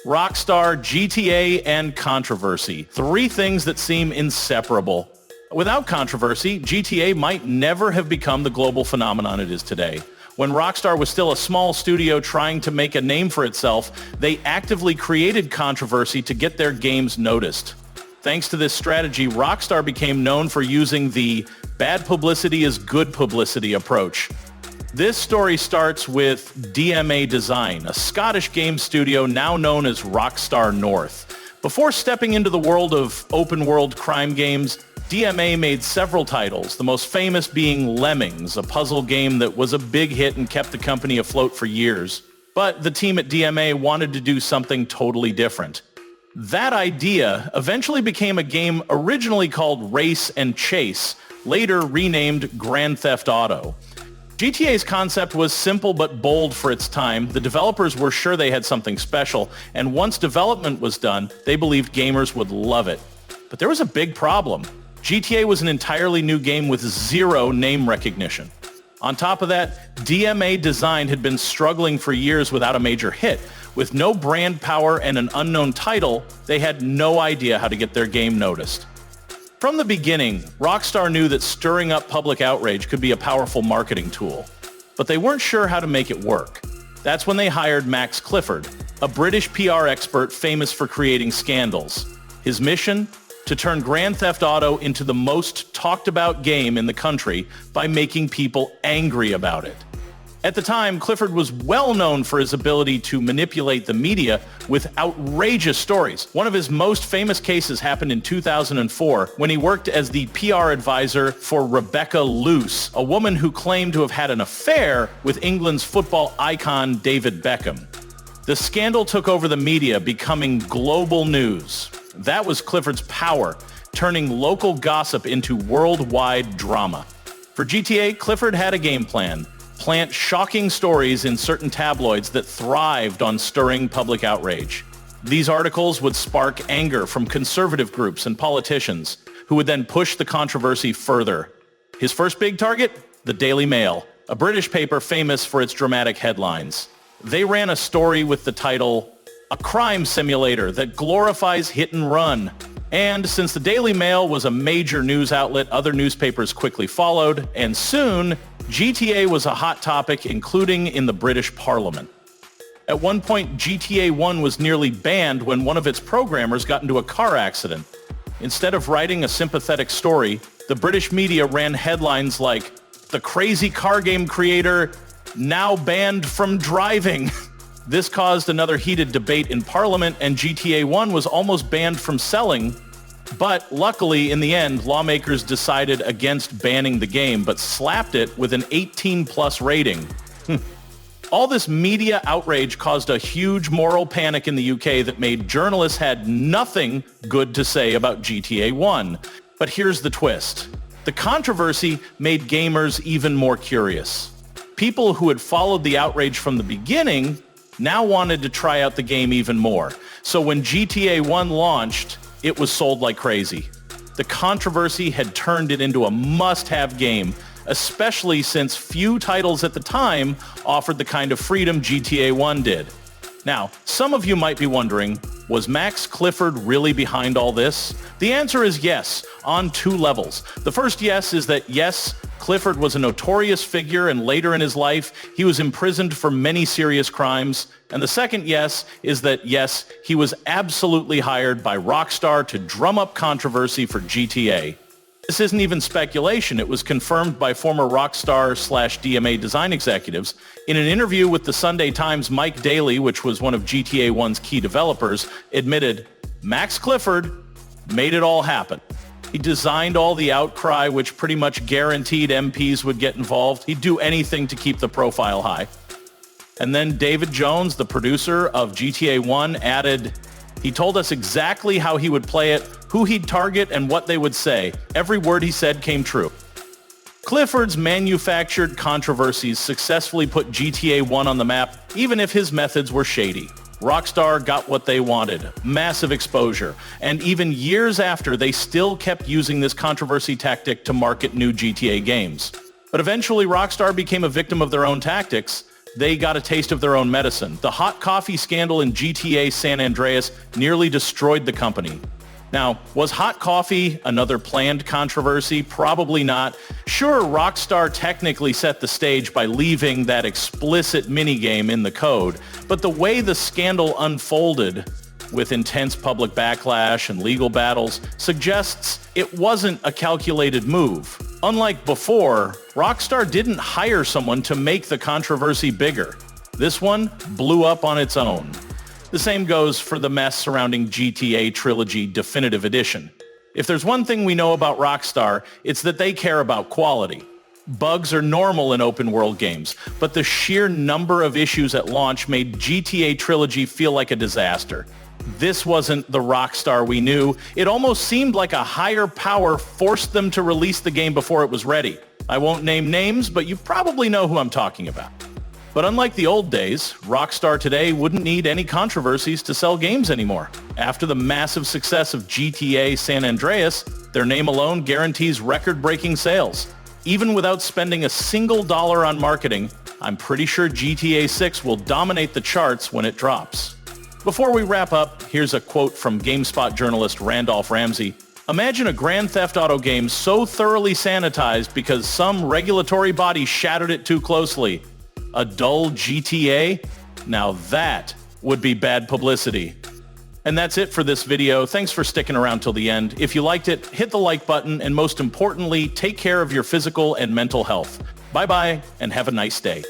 Rockstar, GTA, and controversy. Three things that seem inseparable. Without controversy, GTA might never have become the global phenomenon it is today. When Rockstar was still a small studio trying to make a name for itself, they actively created controversy to get their games noticed. Thanks to this strategy, Rockstar became known for using the bad publicity is good publicity approach. This story starts with DMA Design, a Scottish game studio now known as Rockstar North. Before stepping into the world of open-world crime games, DMA made several titles, the most famous being Lemmings, a puzzle game that was a big hit and kept the company afloat for years. But the team at DMA wanted to do something totally different. That idea eventually became a game originally called Race and Chase, later renamed Grand Theft Auto. GTA's concept was simple but bold for its time. The developers were sure they had something special, and once development was done, they believed gamers would love it. But there was a big problem. GTA was an entirely new game with zero name recognition. On top of that, DMA Design had been struggling for years without a major hit. With no brand power and an unknown title, they had no idea how to get their game noticed. From the beginning, Rockstar knew that stirring up public outrage could be a powerful marketing tool, but they weren't sure how to make it work. That's when they hired Max Clifford, a British PR expert famous for creating scandals. His mission? To turn Grand Theft Auto into the most talked about game in the country by making people angry about it. At the time, Clifford was well known for his ability to manipulate the media with outrageous stories. One of his most famous cases happened in 2004 when he worked as the PR advisor for Rebecca Luce, a woman who claimed to have had an affair with England's football icon David Beckham. The scandal took over the media, becoming global news. That was Clifford's power, turning local gossip into worldwide drama. For GTA, Clifford had a game plan. Plant shocking stories in certain tabloids that thrived on stirring public outrage. These articles would spark anger from conservative groups and politicians, who would then push the controversy further. His first big target? The Daily Mail, a British paper famous for its dramatic headlines. They ran a story with the title, "A Crime Simulator That Glorifies Hit and Run." And since the Daily Mail was a major news outlet, other newspapers quickly followed, and soon, GTA was a hot topic, including in the British Parliament. At one point, GTA 1 was nearly banned when one of its programmers got into a car accident. Instead of writing a sympathetic story, the British media ran headlines like, "The crazy car game creator now banned from driving." This caused another heated debate in Parliament, and GTA 1 was almost banned from selling. But luckily, in the end, lawmakers decided against banning the game, but slapped it with an 18+ rating. All this media outrage caused a huge moral panic in the UK that made journalists had nothing good to say about GTA 1. But here's the twist. The controversy made gamers even more curious. People who had followed the outrage from the beginning now wanted to try out the game even more. So when GTA 1 launched, it was sold like crazy. The controversy had turned it into a must-have game, especially since few titles at the time offered the kind of freedom GTA 1 did. Now, some of you might be wondering, was Max Clifford really behind all this? The answer is yes, on two levels. The first yes is that yes, Clifford was a notorious figure, and later in his life, he was imprisoned for many serious crimes. And the second yes is that yes, he was absolutely hired by Rockstar to drum up controversy for GTA. This isn't even speculation. It was confirmed by former Rockstar/DMA design executives. In an interview with the Sunday Times, Mike Daly, which was one of GTA 1's key developers, admitted, Max Clifford made it all happen. He designed all the outcry, which pretty much guaranteed MPs would get involved. He'd do anything to keep the profile high. And then David Jones, the producer of GTA 1, added, he told us exactly how he would play it, who he'd target, and what they would say. Every word he said came true. Clifford's manufactured controversies successfully put GTA 1 on the map, even if his methods were shady. Rockstar got what they wanted, massive exposure, and even years after, they still kept using this controversy tactic to market new GTA games. But eventually, Rockstar became a victim of their own tactics. they got a taste of their own medicine. The hot coffee scandal in GTA San Andreas nearly destroyed the company. Now, was hot coffee another planned controversy? Probably not. Sure, Rockstar technically set the stage by leaving that explicit minigame in the code, but the way the scandal unfolded, with intense public backlash and legal battles, suggests it wasn't a calculated move. Unlike before, Rockstar didn't hire someone to make the controversy bigger. This one blew up on its own. The same goes for the mess surrounding GTA Trilogy Definitive Edition. If there's one thing we know about Rockstar, it's that they care about quality. Bugs are normal in open-world games, but the sheer number of issues at launch made GTA Trilogy feel like a disaster. This wasn't the Rockstar we knew. It almost seemed like a higher power forced them to release the game before it was ready. I won't name names, but you probably know who I'm talking about. But unlike the old days, Rockstar today wouldn't need any controversies to sell games anymore. After the massive success of GTA San Andreas, their name alone guarantees record-breaking sales. Even without spending a single dollar on marketing, I'm pretty sure GTA 6 will dominate the charts when it drops. Before we wrap up, here's a quote from GameSpot journalist Randolph Ramsey. Imagine a Grand Theft Auto game so thoroughly sanitized because some regulatory body shadowed it too closely. A dull GTA? Now that would be bad publicity. And that's it for this video. Thanks for sticking around till the end. If you liked it, hit the like button, and most importantly, take care of your physical and mental health. Bye-bye, and have a nice day.